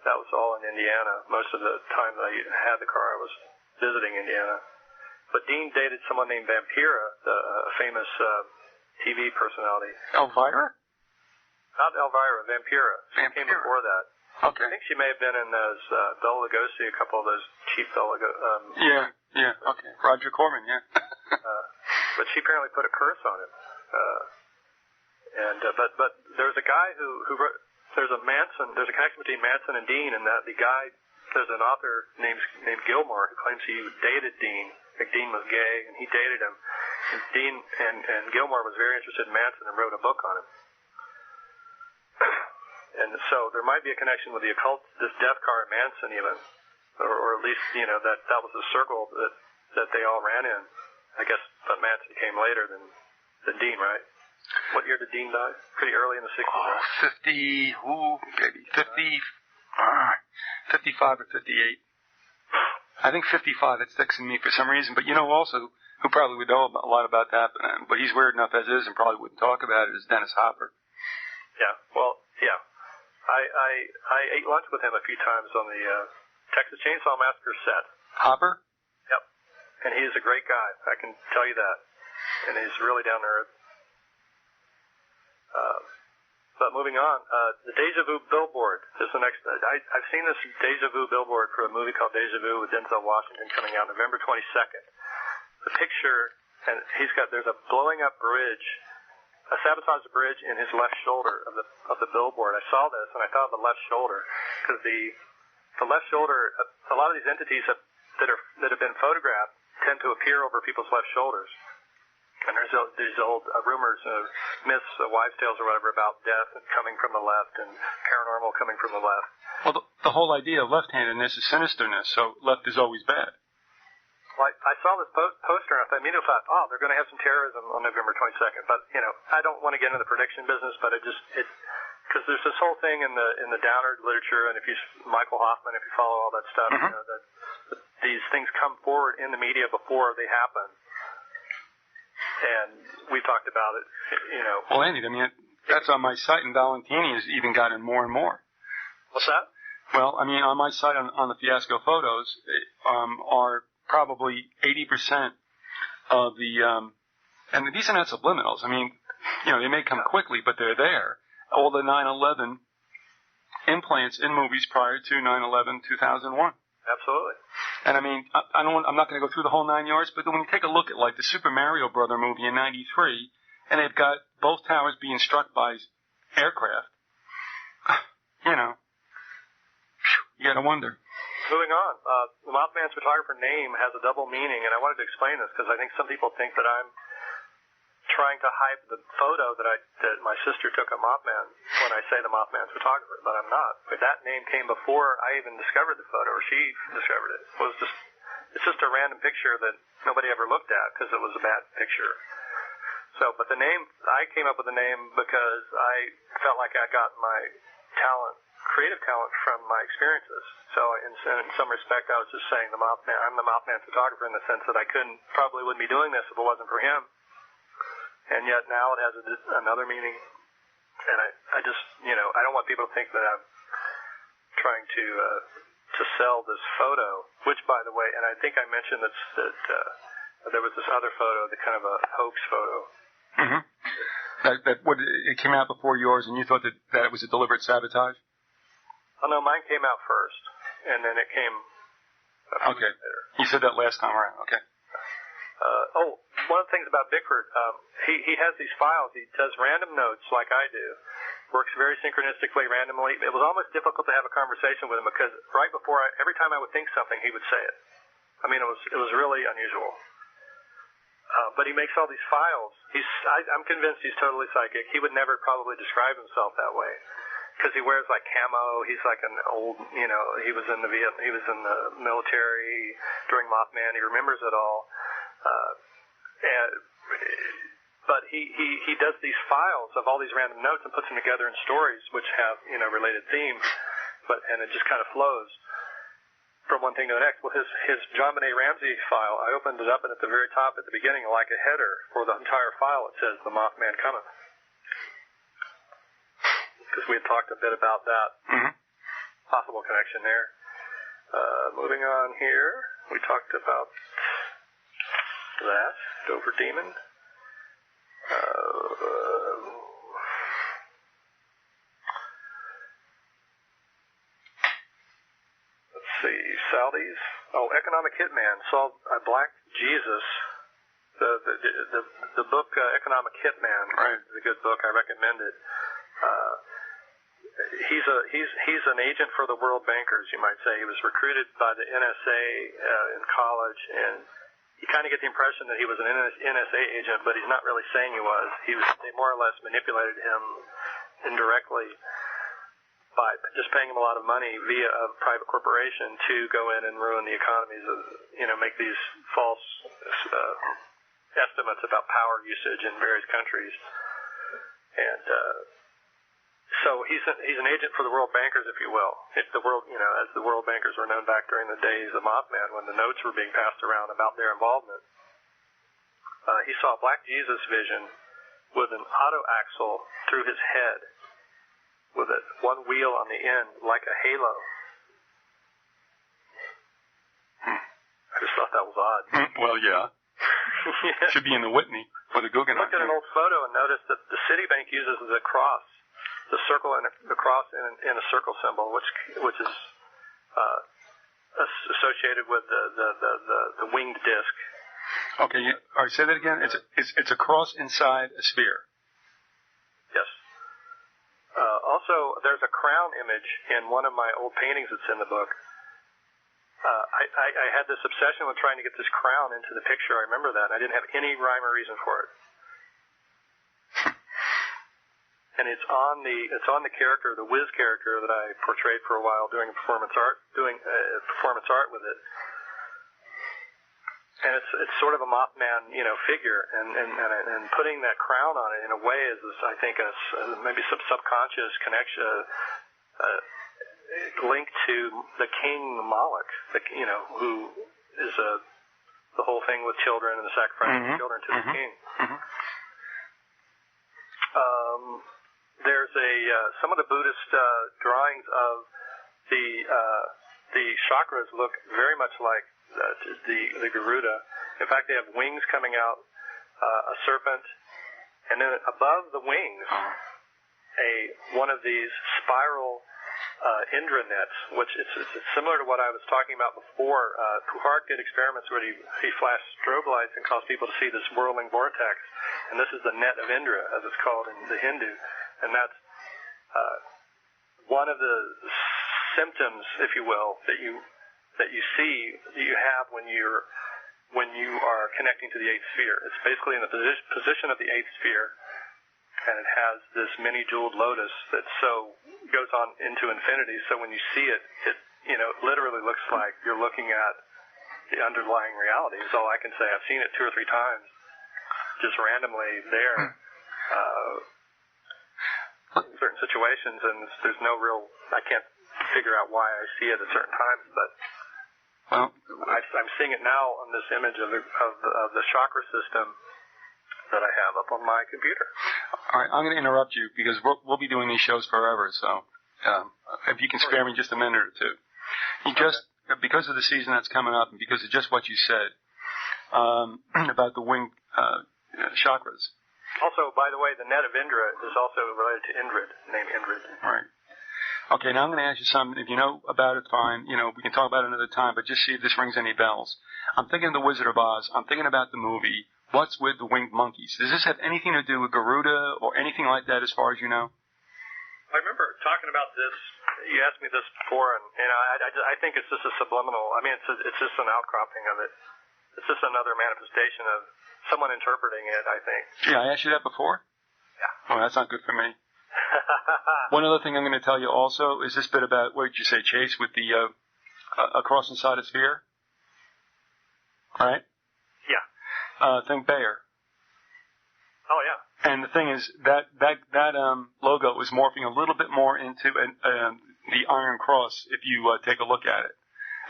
That was all in Indiana. Most of the time that I had the car, I was visiting Indiana. But Dean dated someone named Vampira, the famous TV personality. Elvira? Not Elvira, Vampira. She came before that. Okay. I think she may have been in those Bela Lugosi, a couple of those cheap Bela Lugosi. Yeah, okay. Roger Corman, yeah. But she apparently put a curse on it. But there's a guy who wrote, there's a connection between Manson and Dean, and that the guy, there's an author named Gilmore who claims he dated Dean. Like Dean was gay, and he dated him. And Dean and Gilmore was very interested in Manson and wrote a book on him. And so there might be a connection with the occult, this death car and Manson even, or at least, that was the circle that they all ran in. I guess, but Manson came later than Dean, right? What year did Dean die? Pretty early in the 60s, right? 55 or 58. I think 55, it sticks in me for some reason. But also, who probably would know a lot about that, but he's weird enough as is and probably wouldn't talk about it, is Dennis Hopper. Yeah, well, yeah. I ate lunch with him a few times on the Texas Chainsaw Massacre set. Hopper? Yep. And he is a great guy, I can tell you that. And he's really down to earth. But moving on, the Deja Vu billboard is the next. I've seen this Deja Vu billboard for a movie called Deja Vu with Denzel Washington coming out November 22nd. The picture, and there's a blowing up bridge, a sabotaged bridge in his left shoulder of the billboard. I saw this and I thought of the left shoulder because the left shoulder, a lot of these entities that have been photographed tend to appear over people's left shoulders. And there's these old rumors, myths, wives' tales or whatever about death and coming from the left and paranormal coming from the left. Well, the whole idea of left-handedness is sinisterness, so left is always bad. Well, I saw this poster and I immediately thought, they're going to have some terrorism on November 22nd. But, I don't want to get into the prediction business, but because there's this whole thing in the Downard literature, and Michael Hoffman, if you follow all that stuff, that these things come forward in the media before they happen. And we talked about it, Well, Andy, that's on my site, and Valentini has even gotten more and more. What's that? Well, on my site on the Fiasco photos are probably 80% of the, and these are not subliminals. They may come quickly, but they're there. All the 9/11 implants in movies prior to 9/11, 2001. Absolutely. And I mean, I'm not going to go through the whole 9 yards, but when you take a look at like the Super Mario Brother movie in '93, and they've got both towers being struck by aircraft, you got to wonder. Moving on, the Mothman's photographer name has a double meaning, and I wanted to explain this because I think some people think that I'm trying to hype the photo that my sister took of Mothman when I say the Mothman's photographer, but I'm not. But that name came before I even discovered the photo, or she discovered it. It's just a random picture that nobody ever looked at because it was a bad picture. So, but the name, I came up with the name because I felt like I got my creative talent from my experiences. So in some respect, I was just saying I'm the Mothman photographer in the sense that I probably wouldn't be doing this if it wasn't for him. And yet now it has another meaning. And I just, I don't want people to think that I'm trying to sell this photo, which, by the way, and I think I mentioned that there was this other photo, the kind of a hoax photo. Mm-hmm. It came out before yours, and you thought that it was a deliberate sabotage? Oh, no, mine came out first, and then it came okay. later. You said that last time around. Okay. One of the things about Bigfoot, he has these files. He does random notes like I do, works very synchronistically, randomly. It was almost difficult to have a conversation with him because right before every time I would think something, he would say it. I mean, it was really unusual. But he makes all these files. I'm convinced he's totally psychic. He would never probably describe himself that way. Because he wears like camo, he's like an old, he was in the military during Mothman. He remembers it all, but he does these files of all these random notes and puts them together in stories which have related themes, and it just kind of flows from one thing to the next. Well, his John Benet Ramsey file, I opened it up, and at the very top, at the beginning, like a header for the entire file, it says "The Mothman Cometh." Because we had talked a bit about that possible connection there. Moving on here, we talked about that, Dover Demon. Let's see, Saudis. Oh, Economic Hitman saw a Black Jesus. The book Economic Hitman is a good book. I recommend it. He's an agent for the world bankers, you might say. He was recruited by the NSA in college, and you kind of get the impression that he was an NSA agent, but he's not really saying he was. They more or less manipulated him indirectly by just paying him a lot of money via a private corporation to go in and ruin the economies of, make these false estimates about power usage in various countries. And so he's an agent for the world bankers, if you will. If the world, as the world bankers were known back during the days of Mothman, when the notes were being passed around about their involvement. He saw a Black Jesus vision with an auto axle through his head, with one wheel on the end, like a halo. I just thought that was odd. Well, yeah. Yeah. Should be in the Whitney or the Guggenheim. I looked at an old photo and noticed that the Citibank uses the cross. The circle and the cross in a circle symbol, which is associated with the winged disc. Okay, all right. Say that again. It's a cross inside a sphere. Yes. Also, there's a crown image in one of my old paintings that's in the book. I had this obsession with trying to get this crown into the picture. I remember that. And I didn't have any rhyme or reason for it. And it's on the character, the Wiz character that I portrayed for a while doing performance art with it. And it's sort of a Mothman, figure, and putting that crown on it in a way is I think maybe some subconscious connection, link to the king Moloch, who is the whole thing with children and the sacrifice of children to the king. Mm-hmm. There's some of the Buddhist drawings of the chakras look very much like the Garuda. In fact, they have wings coming out, a serpent, and then above the wings, one of these spiral Indra nets, which it's similar to what I was talking about before. Puhark did experiments where he flashed strobe lights and caused people to see this whirling vortex, and this is the net of Indra, as it's called in the Hindu, and that's one of the symptoms, if you will, that you have when you are connecting to the eighth sphere. It's basically in the position of the eighth sphere, and it has this mini jeweled lotus that goes on into infinity. So when you see it, it literally looks like you're looking at the underlying reality. Is all I can say. I've seen it 2 or 3 times, just randomly there, in certain situations, and there's no real. I can't figure out why I see it at certain times, but I'm seeing it now on this image of the chakra system that I have up on my computer. All right, I'm going to interrupt you because we'll be doing these shows forever. So if you can spare me just a minute or two, because of the season that's coming up, and because of just what you said about the wing chakras. Also, by the way, the net of Indra is also related to Indrid, named Indrid. Right. Okay, now I'm going to ask you something. If you know about it, fine. We can talk about it another time, but just see if this rings any bells. I'm thinking of The Wizard of Oz. I'm thinking about the movie What's with the Winged Monkeys. Does this have anything to do with Garuda or anything like that as far as you know? I remember talking about this. You asked me this before, and I think it's just a subliminal. I mean, it's just an outcropping of it. It's just another manifestation of someone interpreting it, I think. Yeah, I asked you that before? Yeah. Oh, that's not good for me. One other thing I'm going to tell you also is this bit about, what did you say, Chase, with the across inside a sphere? All right? Yeah. Think Bayer. Oh, yeah. And the thing is, that logo is morphing a little bit more into the Iron Cross if you take a look at it,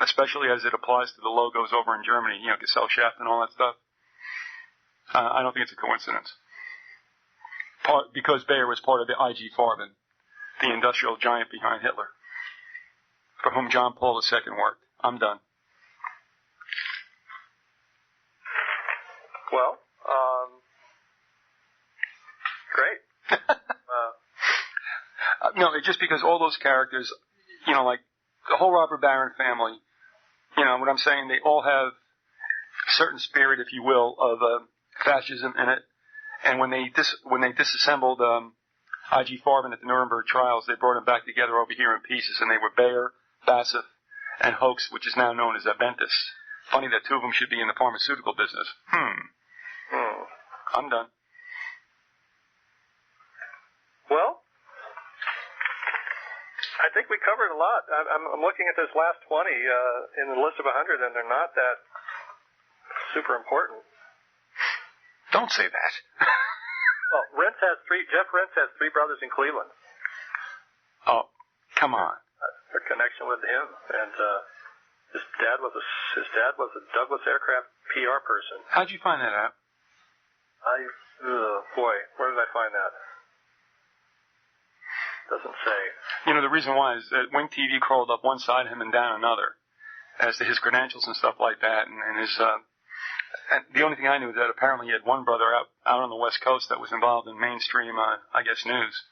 especially as it applies to the logos over in Germany, Gesellschaft and all that stuff. I don't think it's a coincidence. Because Bayer was part of the IG Farben, the industrial giant behind Hitler, for whom John Paul II worked. I'm done. Well, great. No, it's just because all those characters, like the whole Robert Barron family, what I'm saying, they all have a certain spirit, if you will, of fascism in it. And when they disassembled IG Farben at the Nuremberg trials, they brought them back together over here in pieces, and they were Bayer, Bassett, and Hoax, which is now known as Aventis. Funny that 2 of them should be in the pharmaceutical business. I'm done. Well, I think we covered a lot. I'm looking at this last 20 in the list of 100, and they're not that super important. Don't say that. Well, Jeff Rentz has 3 brothers in Cleveland. Oh, come on. A connection with him, and his dad was a Douglas aircraft PR person. How'd you find that out? Where did I find that? Doesn't say. The reason why is that Wing TV crawled up one side of him and down another, as to his credentials and stuff like that, and his. And the only thing I knew is that apparently he had one brother out on the West Coast that was involved in mainstream, news.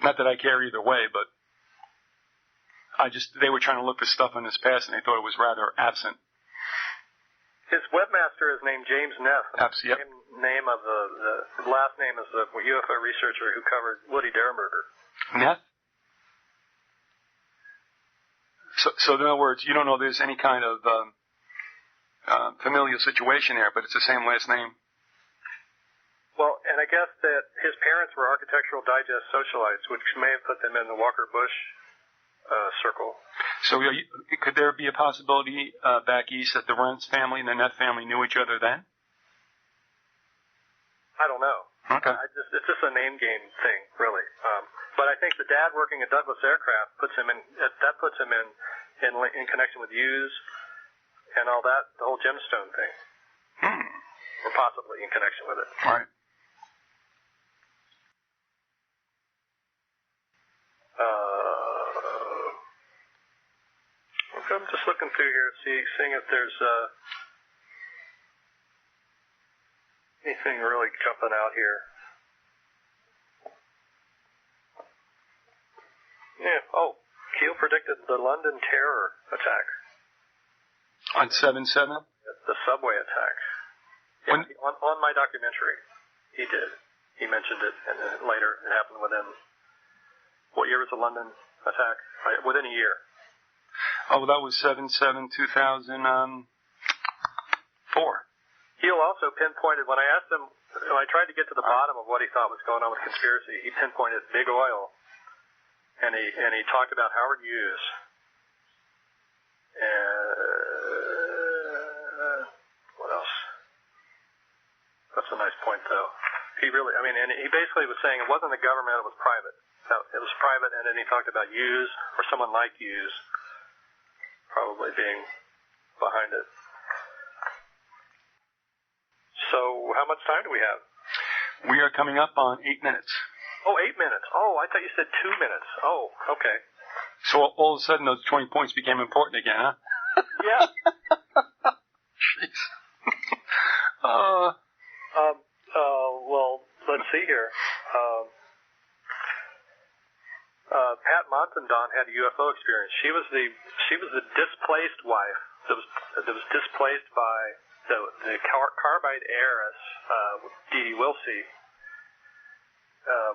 Not that I care either way, but they were trying to look for stuff in his past, and they thought it was rather absent. His webmaster is named James Neff. Yep. The last name is the UFO researcher who covered Woody Derenberger. Neff? So in other words, you don't know there's any kind of familial situation there, but it's the same last name. Well, and I guess that his parents were Architectural Digest socialites, which may have put them in the Walker Bush circle. So could there be a possibility back east that the Rentz family and the Neff family knew each other then? I don't know. Okay. It's just a name game thing, really. But I think the dad working at Douglas Aircraft puts him in connection with Hughes and all that, the whole gemstone thing. Or possibly in connection with it. All right. I'm just looking through here, seeing if there's anything anything really jumping out here. Yeah. Oh, Keel predicted the London terror attack. On 7/7? The subway attack. Yeah, on my documentary, he did. He mentioned it, and then later it happened within. What year was the London attack? Within a year. Oh, that was 7/7/2004. Keel also pinpointed, when I asked him, when I tried to get to the bottom of what he thought was going on with conspiracy, he pinpointed big oil, and he talked about Howard Hughes. What else? That's a nice point, though. He really, and he basically was saying it wasn't the government, it was private. It was private, and then he talked about Hughes, or someone like Hughes, probably being behind it. So, how much time do we have? We are coming up on 8 minutes. Oh, 8 minutes. Oh, I thought you said 2 minutes. Oh, okay. So all of a sudden those 20 points became important again, huh? Yeah. Jeez. Well, let's see here. Pat Montandon had a UFO experience. She was the displaced wife that was displaced by the carbide heiress, Dee Dee Wilsey.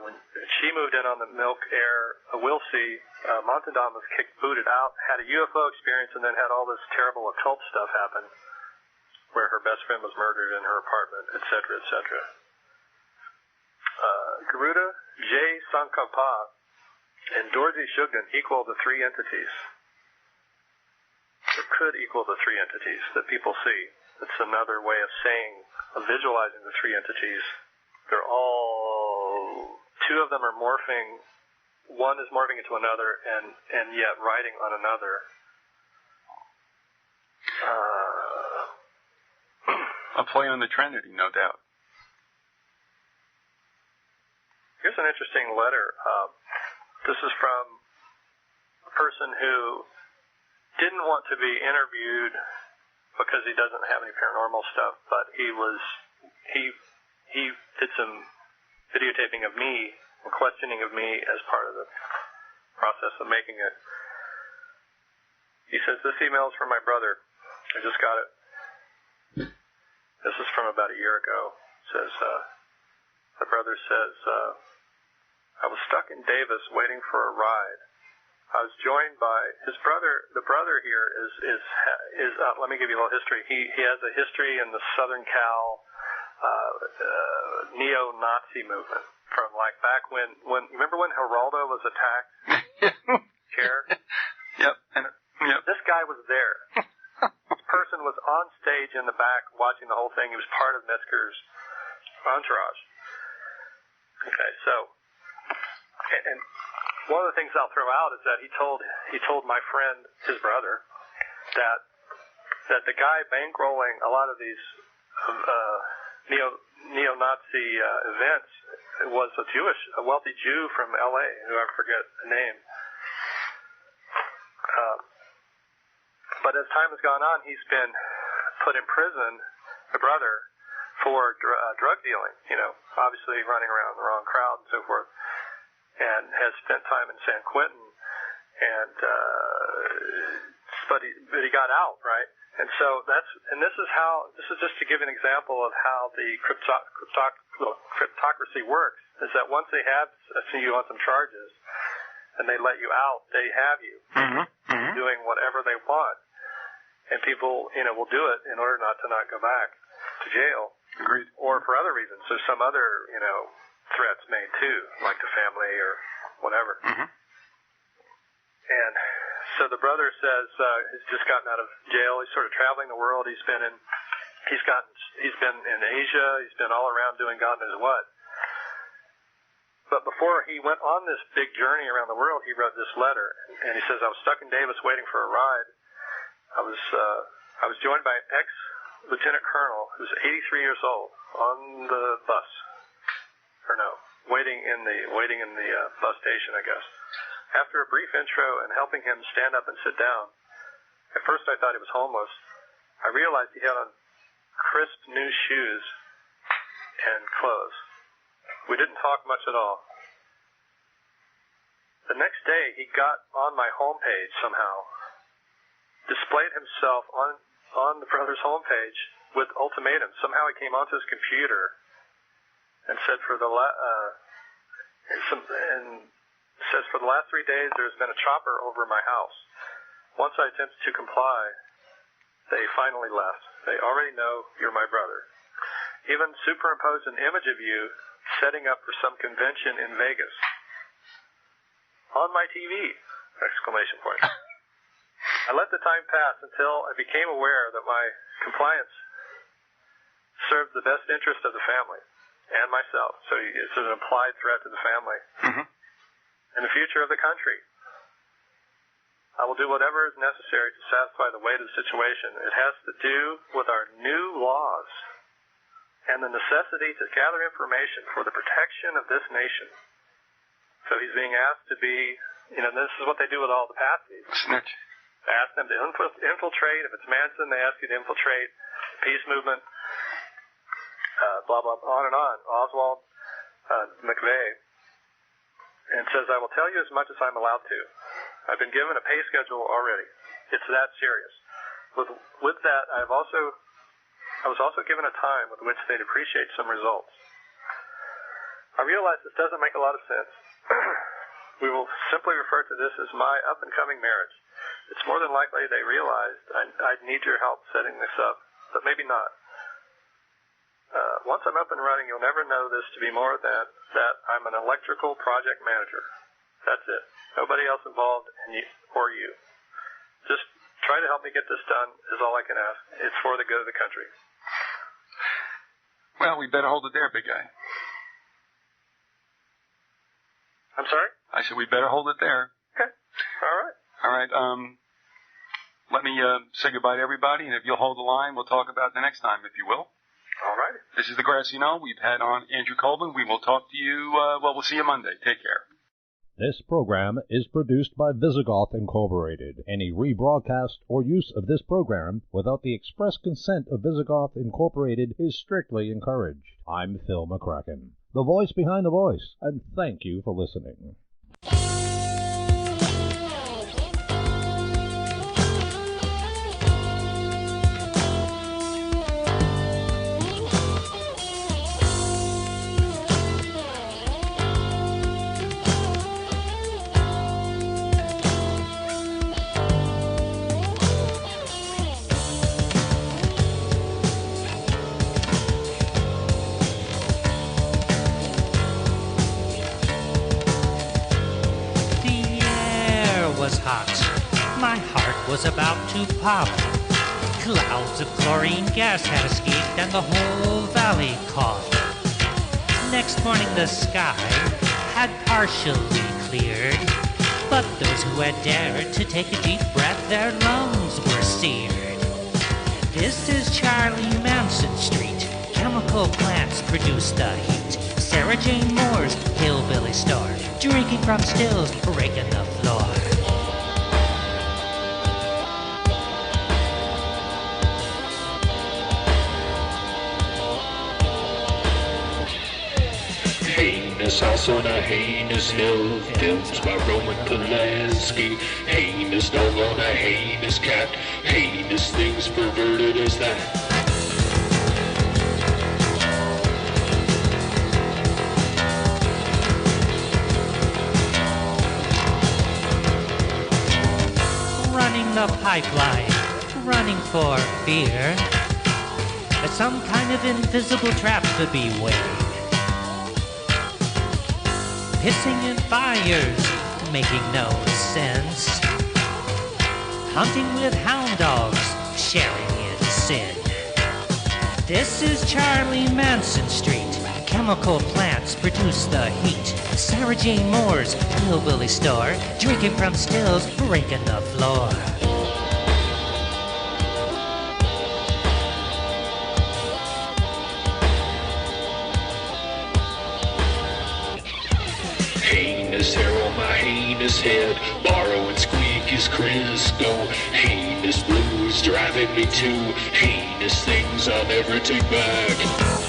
When she moved in on the milk heir, Wilsey, Montandon was booted out, had a UFO experience, and then had all this terrible occult stuff happen, where her best friend was murdered in her apartment, etc., etc. Garuda J. Sankapa and Dorothy Shugden equal the three entities. It could equal the three entities that people see. It's another way of saying, of visualizing the three entities. They're all, two of them are morphing, one is morphing into another, and yet riding on another. A play on the Trinity, no doubt. Here's an interesting letter. This is from a person who didn't want to be interviewed because he doesn't have any paranormal stuff, but he did some videotaping of me and questioning of me as part of the process of making it. He says, this email is from my brother. I just got it. This is from about a year ago. It says, my brother says, I was stuck in Davis waiting for a ride. I was joined by his brother. The brother here is let me give you a little history. He has a history in the Southern Cal neo-Nazi movement from like back when remember when Geraldo was attacked? Chair. Yep. This guy was there. This person was on stage in the back watching the whole thing. He was part of Metzger's entourage. Okay, so and one of the things I'll throw out is that he told my friend, his brother, that the guy bankrolling a lot of these neo-Nazi events was a wealthy Jew from L.A. who I forget the name. But as time has gone on, he's been put in prison, the brother, for drug dealing. Obviously running around the wrong crowd and so forth. And has spent time in San Quentin, but he got out, right? And so this is just to give an example of how the cryptocracy works, is that once they have you on some charges and they let you out, they have you doing whatever they want. And people, will do it in order not go back to jail. Agreed. Or for other reasons. There's some other, threats made too, like to family or whatever. And so the brother says he's just gotten out of jail. He's sort of traveling the world. He's been in Asia. He's been all around doing God knows what. But before he went on this big journey around the world, he wrote this letter, and he says, I was stuck in Davis waiting for a ride. I was joined by an ex-lieutenant colonel who's 83 years old on the bus. Or no, waiting in the bus station, I guess. After a brief intro and helping him stand up and sit down, at first I thought he was homeless. I realized he had on crisp new shoes and clothes. We didn't talk much at all. The next day, he got on my homepage somehow, displayed himself on the brother's homepage with ultimatums. Somehow he came onto his computer and said for the last 3 days there's been a chopper over my house. Once I attempted to comply, they finally left. They already know you're my brother. Even superimposed an image of you setting up for some convention in Vegas. On my TV! Exclamation point. I let the time pass until I became aware that my compliance served the best interest of the family and myself. So it's an implied threat to the family and the future of the country. I will do whatever is necessary to satisfy the weight of the situation. It has to do with our new laws and the necessity to gather information for the protection of this nation. So he's being asked to be, this is what they do with all the patsies. Snitch. They ask them to infiltrate. If it's Manson, they ask you to infiltrate the peace movement, blah, blah, on and on. Oswald McVeigh. And says, I will tell you as much as I'm allowed to. I've been given a pay schedule already. It's that serious. With that, I was also given a time with which they'd appreciate some results. I realize this doesn't make a lot of sense. We will simply refer to this as my up-and-coming marriage. It's more than likely they realized I'd need your help setting this up, but maybe not. Once I'm up and running, you'll never know this to be more than that I'm an electrical project manager. That's it. Nobody else involved or you. Just try to help me get this done is all I can ask. It's for the good of the country. Well, we better hold it there, big guy. I'm sorry? I said we better hold it there. Okay. All right. All right. Let me say goodbye to everybody, and if you'll hold the line, we'll talk about it the next time, if you will. All right. This is the Grassy Knoll. We've had on Andrew Colvin. We will talk to you, we'll see you Monday. Take care. This program is produced by Vyzygoth Incorporated. Any rebroadcast or use of this program without the express consent of Vyzygoth Incorporated is strictly encouraged. I'm Phil McCracken, the voice behind the voice, and thank you for listening. My heart was about to pop. Clouds of chlorine gas had escaped and the whole valley caught. Next morning the sky had partially cleared, but those who had dared to take a deep breath, their lungs were seared. This is Charlie Manson Street. Chemical plants produce the heat. Sarah Jane Moore's hillbilly store, drinking from stills, breaking the floor. Heinous house on a heinous hill, films by Roman Polanski. Heinous dog on a heinous cat, heinous things perverted as that. Running the pipeline, running for beer, but some kind of invisible trap to be waiting. Pissing in fires, making no sense. Hunting with hound dogs, sharing in sin. This is Charlie Manson Street. Chemical plants produce the heat. Sarah Jane Moore's hillbilly store, drinking from stills, breaking the floor. Heinous hair on my heinous head, borrowing Squeaky's Crisco. Heinous blues driving me to heinous things I'll never take back.